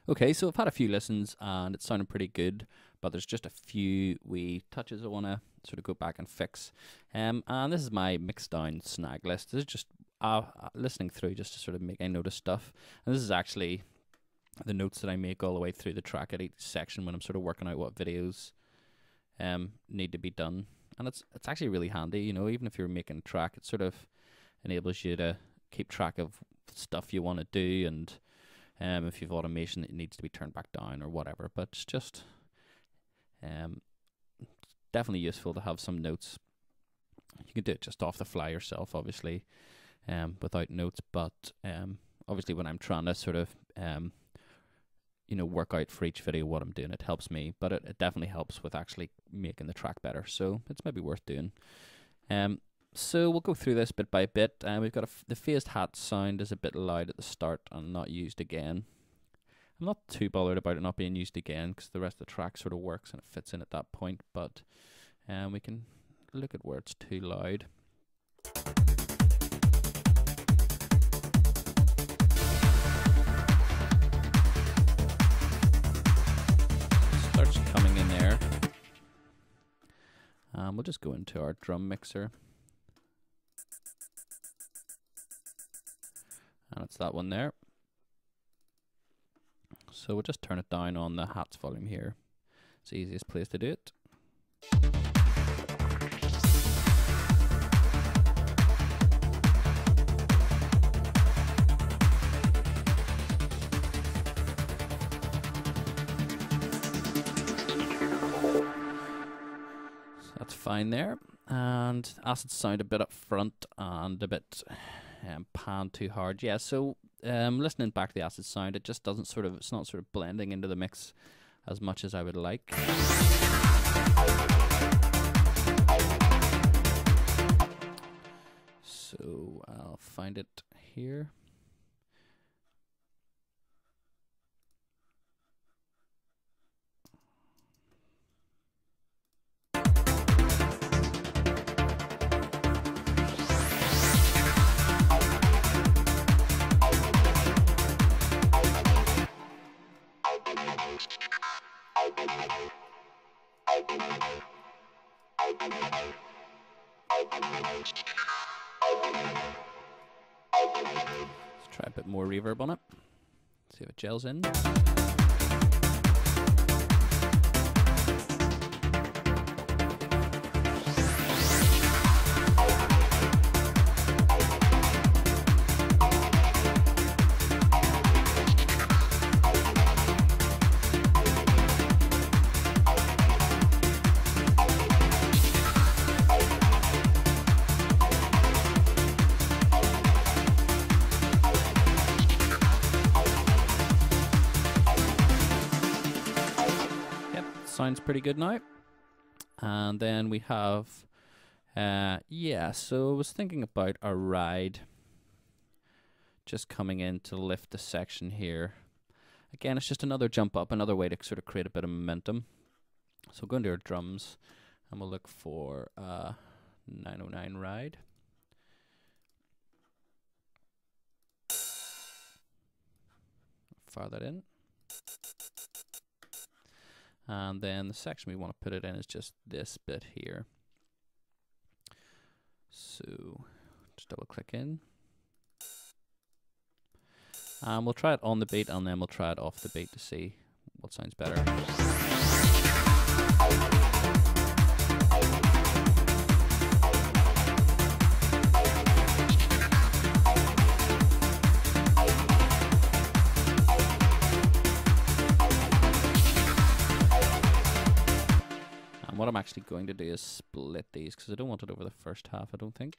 Okay, so I've had a few listens and it's sounding pretty good, but there's just a few wee touches I want to sort of go back and fix. And this is my Mixdown snag list. This is just listening through just to sort of make a note of stuff. And this is actually the notes that I make all the way through the track at each section when I'm sort of working out what videos need to be done. And it's actually really handy, you know, even if you're making a track, it sort of enables you to keep track of stuff you want to do, and if you've automation that needs to be turned back down or whatever. But it's just definitely useful to have some notes. You can do it just off the fly yourself, obviously, without notes. But obviously, when I'm trying to sort of you know, work out for each video what I'm doing, it helps me. But it definitely helps with actually making the track better. So it's maybe worth doing. So we'll go through this bit by bit. We've got the phased hat sound is a bit loud at the start and not used again. I'm not too bothered about it not being used again because the rest of the track sort of works and it fits in at that point. But we can look at where it's too loud. Starts coming in there. We'll just go into our drum mixer. And it's that one there. So we'll just turn it down on the hats volume here. It's the easiest place to do it. So that's fine there. And acid sound a bit up front and a bit pan too hard. Yeah, so listening back to the acid sound, it just doesn't sort of, it's not sort of blending into the mix as much as I would like. So I'll find it here. Let's try a bit more reverb on it. See if it gels in. Sounds pretty good now. And then we have yeah, so I was thinking about a ride just coming in to lift the section here. Again, it's just another jump up, another way to sort of create a bit of momentum. So we'll go into our drums and we'll look for 909 ride. Fire that in. And then the section we want to put it in is just this bit here. So just double click in. And we'll try it on the beat and then we'll try it off the beat to see what sounds better. What I'm actually going to do is split these because I don't want it over the first half, I don't think.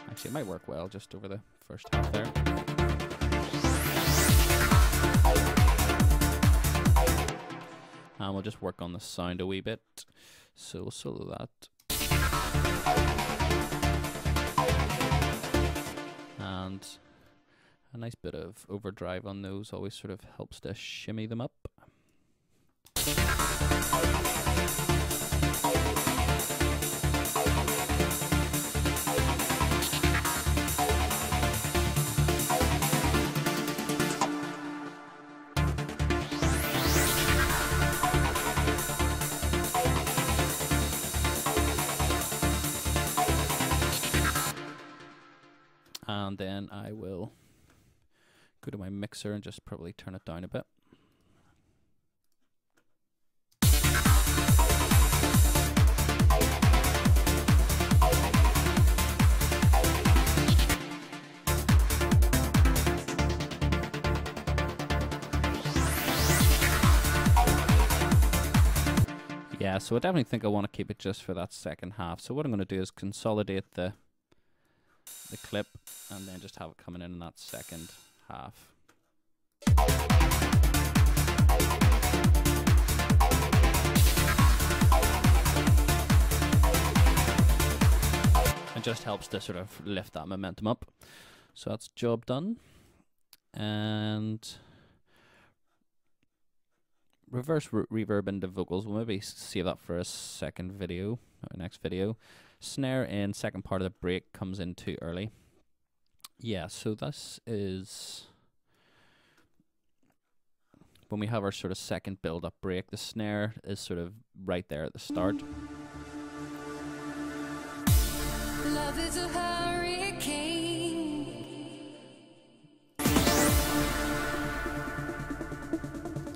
Actually, it might work well just over the first half there. And we'll just work on the sound a wee bit. So we'll solo that. And a nice bit of overdrive on those always sort of helps to shimmy them up. and then I will go to my mixer and just probably turn it down a bit. Yeah, so I definitely think I want to keep it just for that second half. So what I'm going to do is consolidate the clip and then just have it coming in that second half. It just helps to sort of lift that momentum up. So that's job done. And reverse reverb into vocals. We'll maybe save that for a second video, or next video. Snare in second part of the break comes in too early. Yeah, so this is when we have our sort of second build-up break. The snare is sort of right there at the start. Love is a hurricane.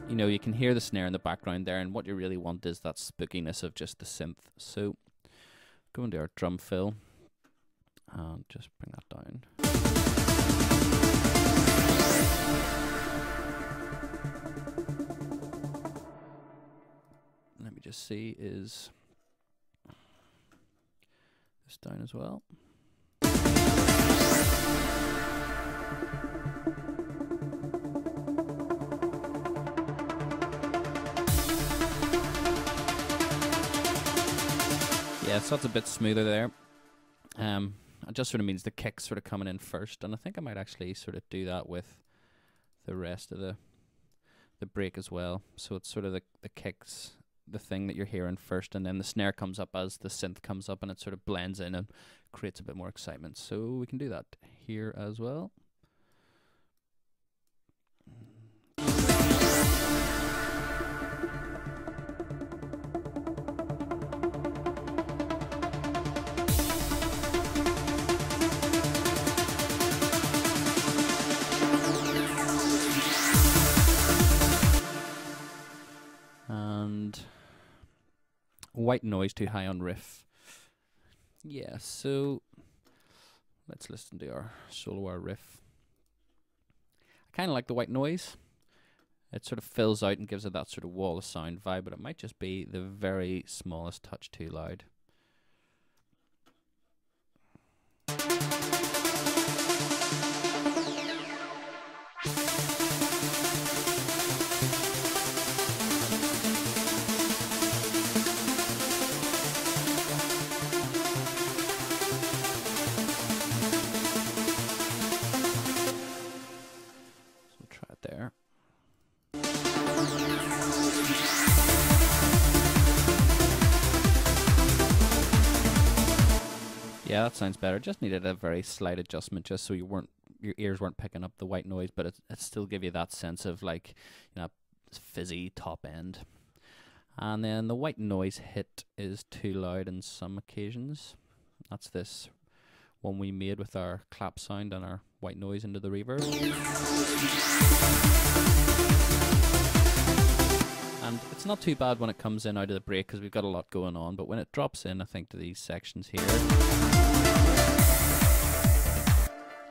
You know, you can hear the snare in the background there, and what you really want is that spookiness of just the synth. So go into our drum fill and just bring that down. Let me just see, is this down as well? Yeah, so that's a bit smoother there. It just sort of means the kick's sort of coming in first, and I think I might actually sort of do that with the rest of the break as well. So it's sort of the kicks, the thing that you're hearing first, and then the snare comes up as the synth comes up, and it sort of blends in and creates a bit more excitement. So we can do that here as well. White noise too high on riff. Yeah, so let's listen to our solo hour riff. I kind of like the white noise. It sort of fills out and gives it that sort of wall of sound vibe, but it might just be the very smallest touch too loud. There. Yeah, that sounds better. Just needed a very slight adjustment, just so your ears weren't picking up the white noise, but it still give you that sense of, like, you know, fizzy top end. And then the white noise hit is too loud in some occasions. That's this one we made with our clap sound and our white noise into the reverb. And it's not too bad when it comes in out of the break because we've got a lot going on, but when it drops in, I think, to these sections here,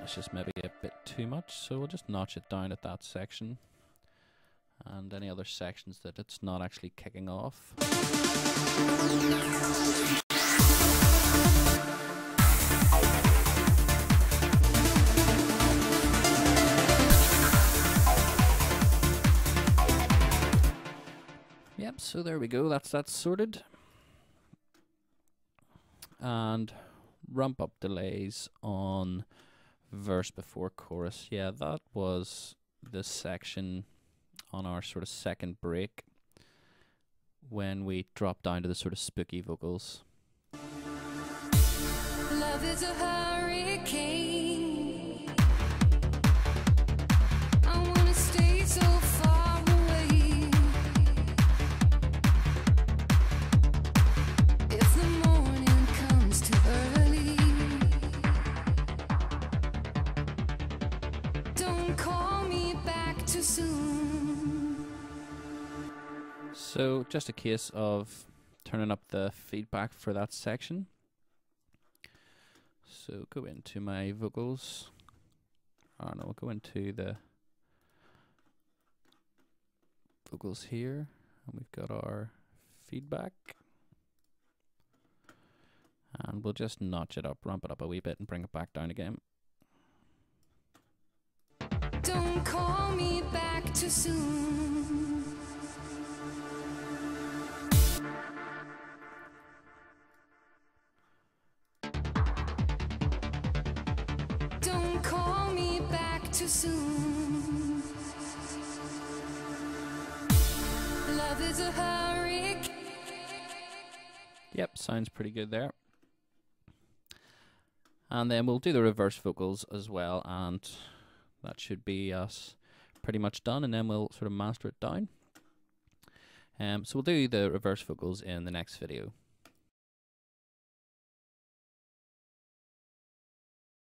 it's just maybe a bit too much, so we'll just notch it down at that section. And any other sections that it's not actually kicking off. Yep, so there we go, that's sorted. And ramp up delays on verse before chorus. Yeah, that was this section on our sort of second break when we dropped down to the sort of spooky vocals. Love is a hurricane. I wanna stay so far away. If the morning comes too early, So just a case of turning up the feedback for that section. So go into my vocals. Oh no, we'll go into the vocals here, and we've got our feedback. And we'll just notch it up, ramp it up a wee bit, and bring it back down again. Don't call me back too soon. Don't call me back too soon. Love is a hurricane. Yep, sounds pretty good there. And then we'll do the reverse vocals as well, and that should be us pretty much done, and then we'll sort of master it down. So we'll do the reverse vocals in the next video.